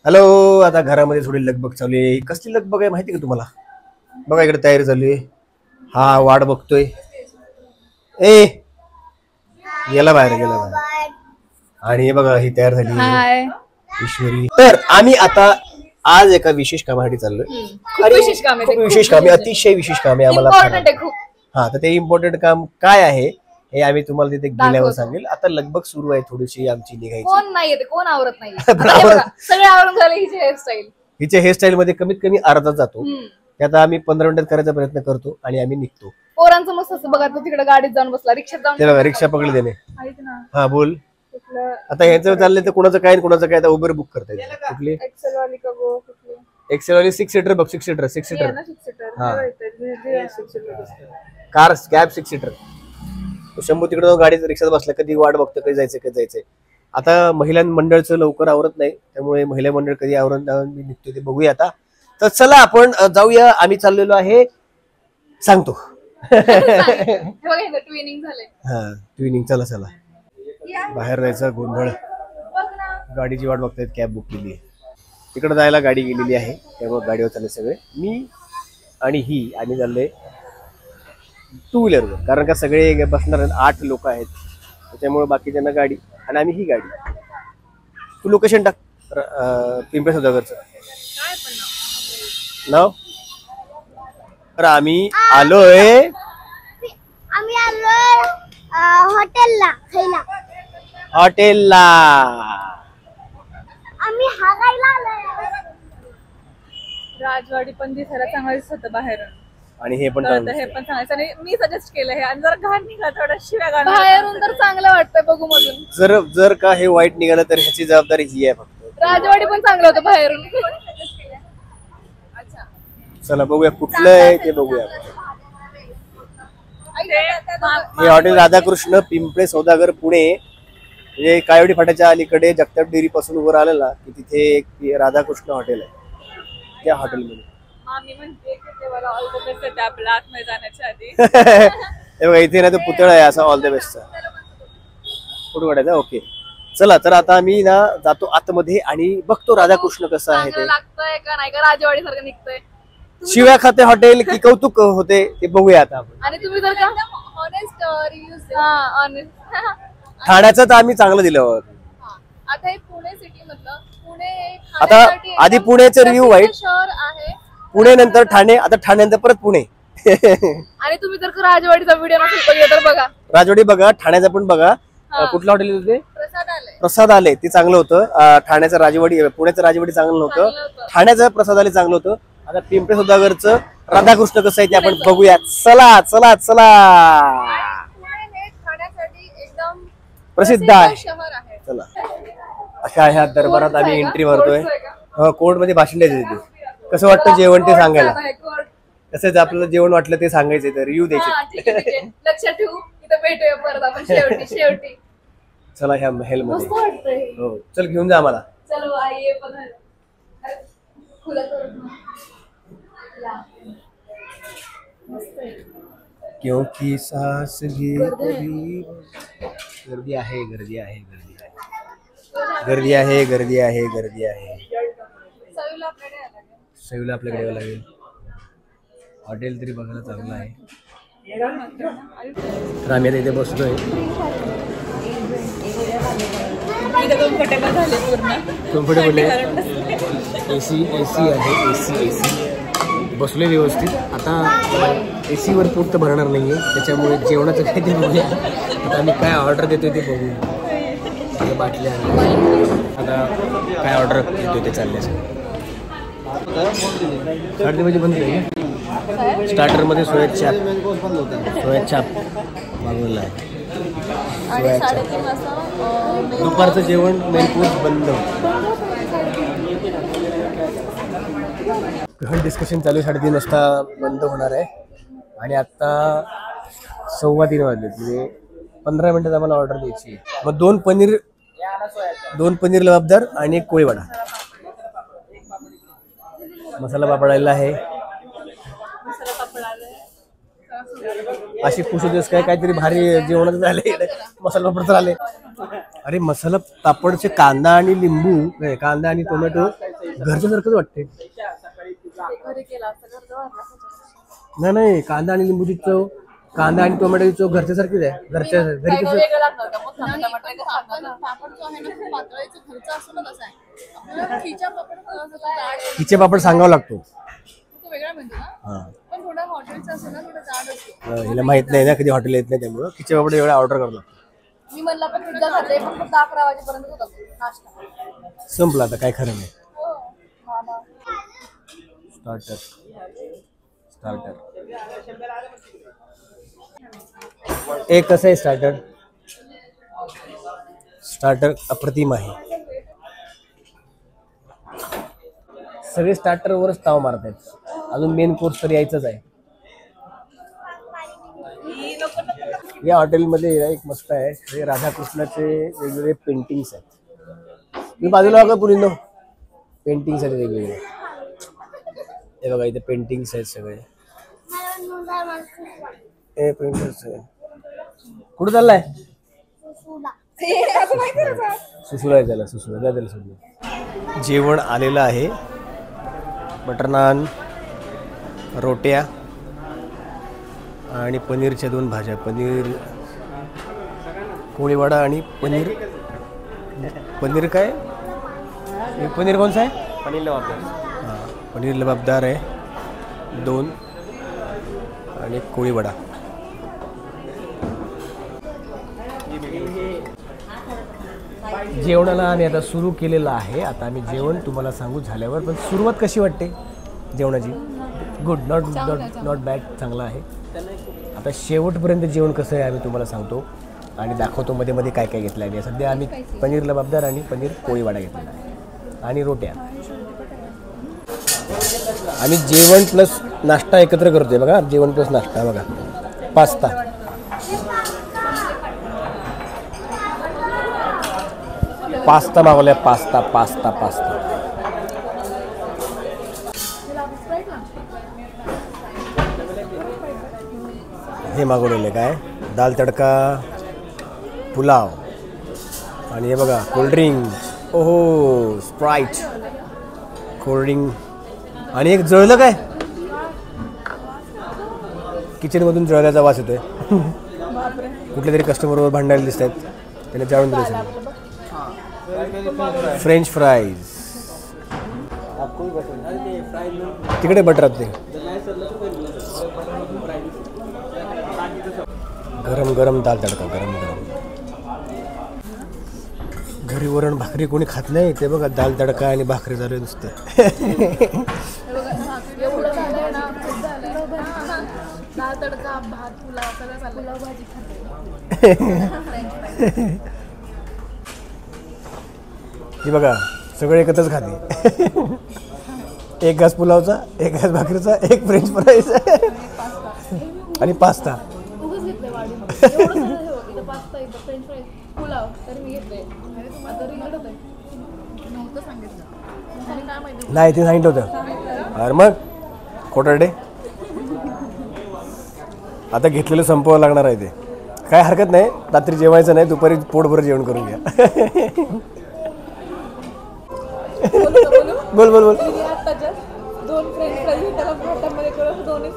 Hello. आता घरामध्ये थोडी लगबग चालू आहे. कसली लगबग आहे माहिती का तुम्हाला? बघा इकडे तयारी चालू आहे. हा वाट बघतोय. ए गेला बाहेर आणि हे बघा ही तयार झाली ईश्वरी. तर आम्ही आता आज एका विशेष कामासाठी चाललोय. विशेष काम आहे, अतिशय विशेष काम आहे आम्हाला. हा तर ते इम्पॉर्टंट काम काय आहे हे आम्ही तुम्हाला तिथे गेल्यावर सांगेल. आता लगबग सुरू आहे थोडीशी आमची निघायची. कोण नाही येते, कोण आवरत नाही. सगळे आवरून झाले. हिच्या हेअरस्टाईल मध्ये कमीत कमी अर्धा जातो. ते आता आम्ही 15 मिनिटात करायचा प्रयत्न करतो आणि आम्ही निघतो. पोरांचं मस्त असं बघा, तो तिकडे गाडीत जाऊन बसला, रिक्षात जाऊन रिक्षा पकडली त्याने. हा बोल. आता ह्याचं चाललंय तर कोणाचं काय कोणाचं काय उबर बुक करता येईल. कुठली एक्सेल वाली 6 सीटर बघ. 6 सीटर हा कार कॅब 6 सीटर. शंभू तिकडे गाडीत रिक्षात बसला, कधी वाट बघतो कधी जायचंय. आता महिला मंडळचं लवकर आवरत नाही, त्यामुळे महिला मंडळ कधी आवरत मी निघतो ते बघूया आता. तर चला आपण जाऊया. आम्ही चाललेलो आहे सांगतो. ट्विनिंग चला बाहेर जायचं गोंधळ. गाडीची वाट बघतायत, कॅब बुक केली आहे. तिकडे जायला गाडी गेलेली आहे, त्यामुळे गाडीवर चालले सगळे. मी आणि ही आम्ही चाललोय 2 व्हीलरवर, कारण का सगळे बसणार 8 लोक आहेत, त्याच्यामुळे बाकीच्यांना गाडी आणि आम्ही ही गाडी. तू लोकेशन टाक पिंपळे सौदागरचं नाव. तर आम्ही आलोय हॉटेलला. राजवाडी पण दिसायला चांगलं दिसत होतं बाहेरून, आणि हे पण सांगायचं. आणि मी सजेस्ट केलं हे, आणि जर घाण निघाला थोडा शिव्या बाहेरून तर चांगलं वाटतंय बघू मधून. जर का हे वाईट निघालं तर ह्याची जबाबदारी ही आहे फक्त. राजवाडी पण चांगलं होतं बाहेरून. चला बघूया कुठलं आहे ते बघूया. हे हॉटेल राधाकृष्ण पिंपळे सौदागर पुणे, म्हणजे कायोडी फाट्याच्या अलीकडे जगताप डेअरी पासून वर आलेला की तिथे एक राधाकृष्ण हॉटेल आहे. त्या हॉटेलमध्ये हे बघा इथे ना तो पुतळा आहे असा ऑल द बेस्टचा. फोटो काढायचा. ओके चला. तर आता आम्ही ना जातो आतमध्ये आणि बघतो राधाकृष्ण कसं आहे ते. लागतंय का नाही का, राजवाडी सारखं निघतंय. शिव्या खाते हॉटेल की कौतुक होते ते बघूया आता आपण. आणि तुम्ही जर का ऑनेस्ट रिव्ह्यूज ठाण्याचं तर आम्ही चांगलं दिलं होतं. आता हे पुणे सिटी मधलं, पुणे आता आधी पुण्याचं रिव्ह्यू वाईट, शहर आहे. पुणे नंतर ठाणे, आता ठाण्यानंतर परत पुणे. आणि तुम्ही जर का राजवाडीचा व्हिडिओ नसेल तर बघा, राजवाडी बघा, ठाण्याचा पण बघा. कुठलं हॉटेल होते? प्रसाद आले, ते चांगलं होतं. ठाण्याचं राजवाडी, पुण्याचं राजवाडी चांगलं नव्हतं, ठाण्याचं प्रसाद आले चांगलं होतं. आता पिंपळे सौदागरचं राधाकृष्ण कसं आहे ते आपण बघूया. चला चला चला. एकदम प्रसिद्ध आहे. चला अशा ह्या दरबारात आम्ही एंट्री मारतोय. कोर्ट मध्ये भाषण द्यायचं तिथे. कसं वाटतं जेवण ते सांगायला. तसंच आपल्याला जेवण वाटलं ते सांगायचं, तर रिव्ह्यू द्यायचे. लक्षात ठेवू. इथं भेटूया परत आपण शेवटी. चला ह्या महल मध्ये. हो चल घेऊन जा आम्हाला. चलो आइए पधार. खुला करून क्योंकि सास घे कभी. गर्दी आहे गर्दी आहे गर्दी आहे गर्दी आहे गर्दी आहे गर्दी आहे. सईला आपल्याकडे यावं लागेल. हॉटेल तरी बघायला चांगलं आहे. तर आम्ही आता इथे बसतोय. कम्फर्टेबल आहे. एसी आहे. एसी बसलोय व्यवस्थित. आता एसी वर पोट तर भरणार नाहीये, त्याच्यामुळे जेवणाचं काय ते बघूया. आता आम्ही काय ऑर्डर देतोय ते बघूया. बाटल्या आता काय ऑर्डर देतोय ते चालल्याचं. म्हणजे बंद आहे. स्टार्टर मध्ये सोया चाप मागवलेला आहे. दुपारचं जेवण मेन कोर्स बंद. डिस्कशन चालू 3:30 वाजता बंद होणार आहे. आणि आता 3:15 वाजले, म्हणजे 15 मिनिटात आम्हाला ऑर्डर द्यायची. मग 2 पनीर लबाबदार आणि 1 कोळी वडा. मसाला पापड आलेला आहे. अशी खुश होतेस काय, काहीतरी भारी जेवणाचं झाले. मसाला पापड तर आले. अरे मसाला पापडचे कांदा आणि लिंबू, कांदा आणि टोमॅटो घरच्यासारखंच वाटते. घरी केला असता घरचं वाटलं असतं. नाही नाही, कांदा आणि लिंबूची चव, कांदा आणि टोमॅटोची चव घरच्यासारखीच आहे. घरच्या घरी काय कसं वेगळं लागणार का मग कांदा टमाटर पण पापड जो आहे ना खूप पातळायचं घरचं असं ना तसं आहे. आपल्याला खिच्या पापड असं तो जाड आहे. खिचे पापड सांगावा लागतो. तो वेगळा मिळतो ना. हा, पण थोडा हॉटेलचा असेल ना थोडा जाड असतो. हिला माहित नाही ना, कधी हॉटेल येत नाही, त्यामुळं खिचे पापड एवढा ऑर्डर करतो. मी म्हणलं पण पिझ्झा खाते पण फक्त 11 वाजेपर्यंत होता तो नाश्ता. संपला आता, काय खरं नाही. हो मामा. स्टार्टर स्टार्टर एक कसं आहे स्टार्टर. स्टार्टर अप्रतिम आहे. सगळे स्टार्टरवरच ताव मारत आहेत. अजून मेन कोर्स तर यायचंच आहे. या हॉटेलमध्ये एक मस्त आहे, हे राधाकृष्णाचे वेगवेगळे पेंटिंग्स आहेत. मी बाजूला बघा पुरीनो, पेंटिंग्स आहेत वेगवेगळे. हे बघा इथे पेंटिंग्स आहेत सगळे. हे पेंटिंग्स आहे. कुठं चाललाय? सुसुला आहे त्याला, सुसुला द्या त्याला सुसुला. जेवण आलेलं आहे. बटर नान, रोट्या आणि पनीरच्या 2 भाज्या. पनीर कोळीवाडा आणि पनीर. पनीर काय? हे पनीर कोणचं आहे? पनीर लबाबदार. हां, पनीर लबाबदार आहे 2 आणि एक कोळीवाडा. जेवणाला आम्ही आता सुरू केलेलं आहे. आता आम्ही जेवण तुम्हाला सांगू झाल्यावर. पण सुरुवात कशी वाटते जेवणाची? गुड, नॉट बॅड, चांगला आहे. आता शेवटपर्यंत जेवण कसं आहे आम्ही तुम्हाला सांगतो आणि दाखवतो मध्ये मध्ये काय काय घेतलं आहे. सध्या आम्ही पनीर लबाबदार आणि पनीर पोळीवाडा घेतलेला आहे आणि रोट्या. आम्ही जेवण प्लस नाश्ता एकत्र करतोय बघा. जेवण प्लस नाश्ता बघा. पास्ता, पास्ता मागवलाय. पास्ता पास्ता पास्ता हे मागवलेलं काय? दाल तडका, पुलाव आणि हे बघा कोल्ड्रिंक. ओहो, स्प्राईट, कोल्ड्रिंक आणि एक जळलं काय? किचनमधून जळल्याचा वास येतोय. कुठल्या तरी कस्टमरवर भांडायला दिसत आहेत, त्याने जाळून दिलं असेल. फ्रेंच फ्राईज तिकडे बटर ते गरम गरम दाल तडका, गरम गरम. घरी वरण भाकरी कोणी खात नाही, ते बघा दाल तडका आणि भाकरी झाले नुसतं. एवढं झालंय ना, खूप झालंय. दाल तडका, भात, पुलाव सगळं चाललंय. पुलाव भाजी खाते. हे बघा सगळे एकत्रच खाते. एक घास पुलावचा, एक घास भाकरीचा, एक फ्रेंच फ्राईज आणि पास्ता. उगाच घेतलंय वाढून. एवढं सगळं हे बघ, इथं पास्ता, इथं फ्रेंच फ्राईज, पुलाव तरी मी घेतलंय. अरे तुम्हाला तरी घडत आहे. नव्हतं सांगितलं. तरी काय माहिती. नाही ते सांगितलं होतं. अरे मग खोटारडे. आता घेतलेलं संपवावं लागणार आहे ते. काय हरकत नाही, रात्री जेवायचं नाही, दुपारी पोटभर जेवण करून घ्या. बोल बोल बोल. दोन फ्रेंच फ्राईज त्याला भातामध्ये करून दोन्ही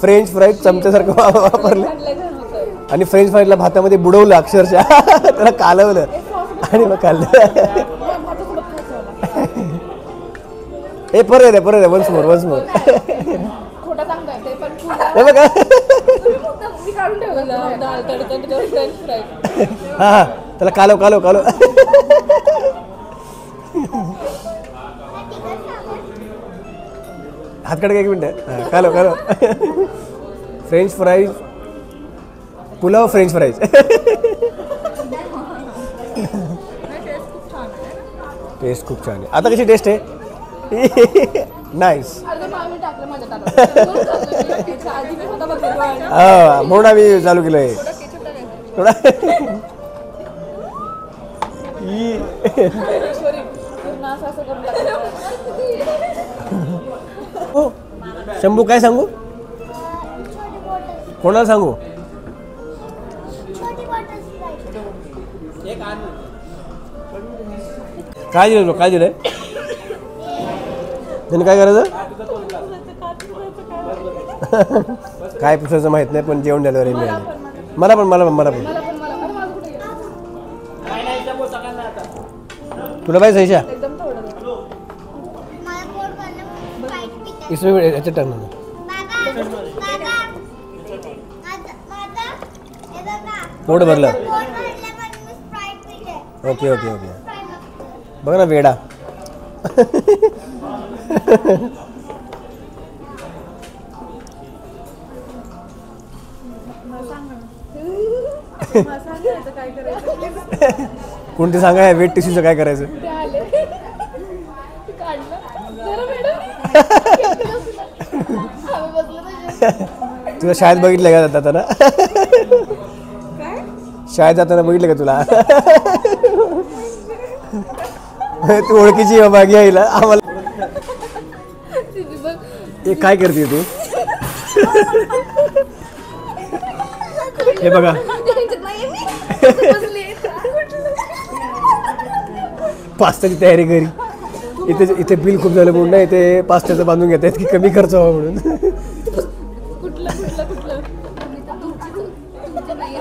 फ्रेंच फ्राईज चमच्यासारखं वापरले आणि फ्रेंच फ्राईजला भातामध्ये बुडवलं अक्षरशः. त्याला कालवलं आणि मग खाल्लं. हे परत आहे वन्स मोर. खोटा सांगताय ते पण हे बघा. मी काढून ठेवलं दाल तडका फ्रेंच फ्राईज. हा त्याला कालव. हातकडे एक मिनिट. कालव. French fries, pulao, French fries. Taste खूप छान आहे. आता कशी टेस्ट आहे? नाईस. टाकलं माझ्या ताटात. आधी मी स्वतः बघितलं आणि हा म्हणून आम्ही चालू केलं आहे थोडा. पूर्ण असं करून टाकलं. हो शंभू, काय सांगू? कोणाला सांगू? काय दिलं काय दिलंय त्याने काय करायचं काय पुसायचं माहित नाही पण जेवण डिलिव्हरी मिळालं मला पण मला पण अरे माझं कुठे गेलं? तुला पाहिजे सैशा एकदम थोडं इसमें याच्यात टाकणार पोट भरलं ओके ओके ओके बघ ना वेडा मला सांगायचं काय करायचं कोणते सांगा वेट टिश्यूचं काय करायचं ते आले काढलं जरा मॅडम आम्ही बसलो तसे. तुला शाळेत बघितलं का जाताना काय शाळेत जाताना बघितलं का तुला तू ओळखीची आहे बाबा घ्यायला आम्हाला तिथे बघ हे काय करते तू हे बघा त्यांच्यात नाहीये मी. बसली आहे. पास्त्याची तयारी घरी इथे इथे बिल खूप झालं म्हणून ना इथे पास्त्याचं बांधून घेत आहेत की कमी खर्च व्हावा म्हणून कुठलं तुमचं नाहीये.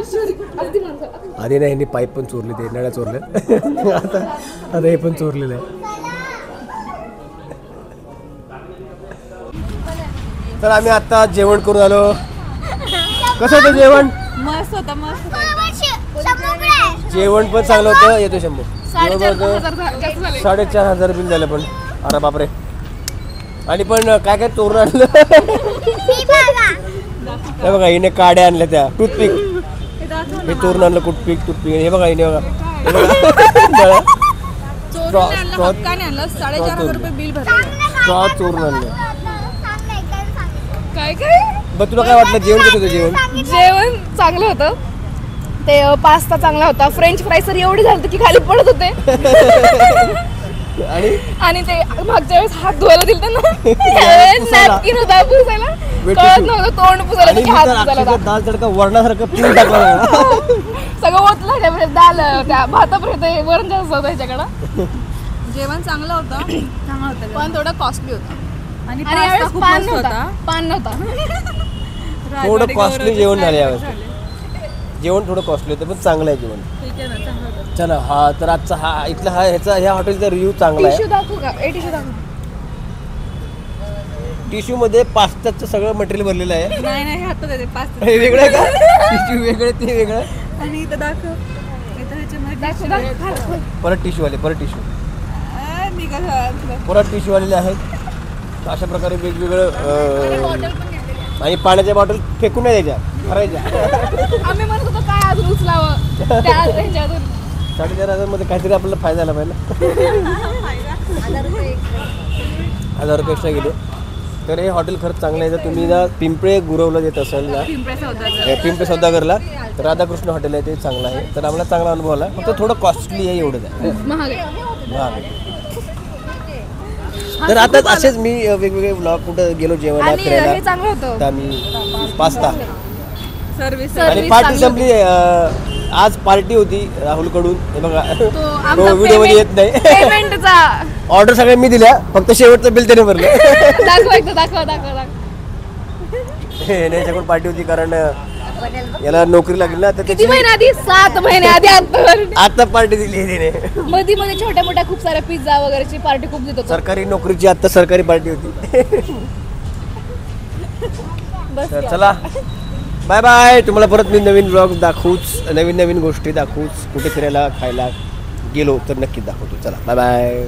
ईश्वरी, अगदी माणसं. आधी नाही यांनी पाईप पण चोरले ते नळ्या चोरल्या आता हे पण चोरलेलं आहे तर आम्ही आता जेवण करून आलो कसं होतं जेवण मस्त होता मस्त जेवण पण चांगलं होतं येतो शंभू जेवण होतं 4,500 4,500 बिल झालं पण अरे बापरे आणि पण काय काय चोरून आणलं हे बघा हिने काड्या आणल्या त्या टूथपिक हे चोरून आणलं टूथपिक हे बघा हिने बघा हे बघा आणलं 4,500 रुपये बिल भरलं स्ट्रॉ चोरून आणलं काय काय बघ तुला काय वाटलं जेवण कसं होतं जेवण जेवण चांगलं होतं ते पास्ता चांगला होता फ्रेंच फ्राईज तर एवढे झाले की खाली पडत होते आणि ते मागच्या वेळेस हात धुवायला दिलं ना नॅपकिन होता पुसायला कळत नव्हतं तोंड पुसायला की हात पुसायला होता. दाल तडका वर्णासारखं पिऊन टाकला सगळं ओतलं त्यापर्यंत दाल त्या भातापर्यंत वरण जास्त होतं ह्याच्याकडं जेवण चांगलं होतं चांगलं होतं पण थोडं कॉस्टली होतं आणि आणि यावेळेस पान नव्हता थोडं कॉस्टली जेवण झालं यावेळेस जेवण थोडं कॉस्टली होतं पण चांगलं आहे जेवण ठीक आहे ना चांगलं होतं चला हा तर आजचा हा इथला हा ह्या हॉटेलचा रिव्ह्यू चांगला आहे टिश्यू दाखवू का टिश्यू दाखवू टिश्यू मध्ये पास्त्याचं सगळं मटेरियल भरलेलं आहे नाही हातात येते पाच हे वेगळं आहे का टिश्यू वेगळं ते वेगळं आणि इथं दाखव इथं ह्याच्यामध्ये दाखवू परत टिश्यू आले परत टिश्यू निघा परत टिश्यू आलेले आहेत अशा प्रकारे वेगवेगळं आणि पाण्याच्या बॉटल फेकून नाही द्यायच्या भरायच्या आम्ही म्हणत होतो काय अजून उचलावं त्या ह्याच्यातून 4,500 मध्ये काहीतरी आपल्याला फायदा झाला पाहिजे 1,000 रुपये एक्स्ट्रा गेले तर हे हॉटेल खरंच चांगलं आहे जर तुम्ही जर पिंपळे गुरवला देत असाल ना पिंपळे सौदागरला तर राधाकृष्ण हॉटेल आहे ते चांगलं आहे तर आम्हाला चांगला अनुभव आला फक्त थोडं कॉस्टली आहे एवढंच आहे महाग आहे. महाग तर आता असेच मी वेगवेगळे ब्लॉग कुठं गेलो जेवणाला आणि हे फिरायला चांगलं होतं तर आम्ही पास्ता सर्व्हिस आणि पार्टी संपली आज पार्टी होती राहुल कडून हे बघा तो व्हिडिओ मध्ये येत नाही पेमेंटचा ऑर्डर सगळ्या मी दिल्या फक्त शेवटचं बिल त्याने भरलं दाखव एकदा दाखव याच्याकडून पार्टी होती कारण याला नोकरी लागली ना तर किती त्याची महिने आधी 7 महिने आधी आता पार्टी दिली तिने मध्ये मध्ये छोट्या मोठ्या खूप साऱ्या पिझ्झा वगैरेची पार्टी खूप देत होतो सरकारी नोकरीची आता सरकारी पार्टी होती तर चला बाय बाय तुम्हाला परत मी नवीन ब्लॉग दाखवूच नवीन गोष्टी दाखवूच कुठे फिरायला खायला गेलो तर नक्कीच दाखवतो चला बाय बाय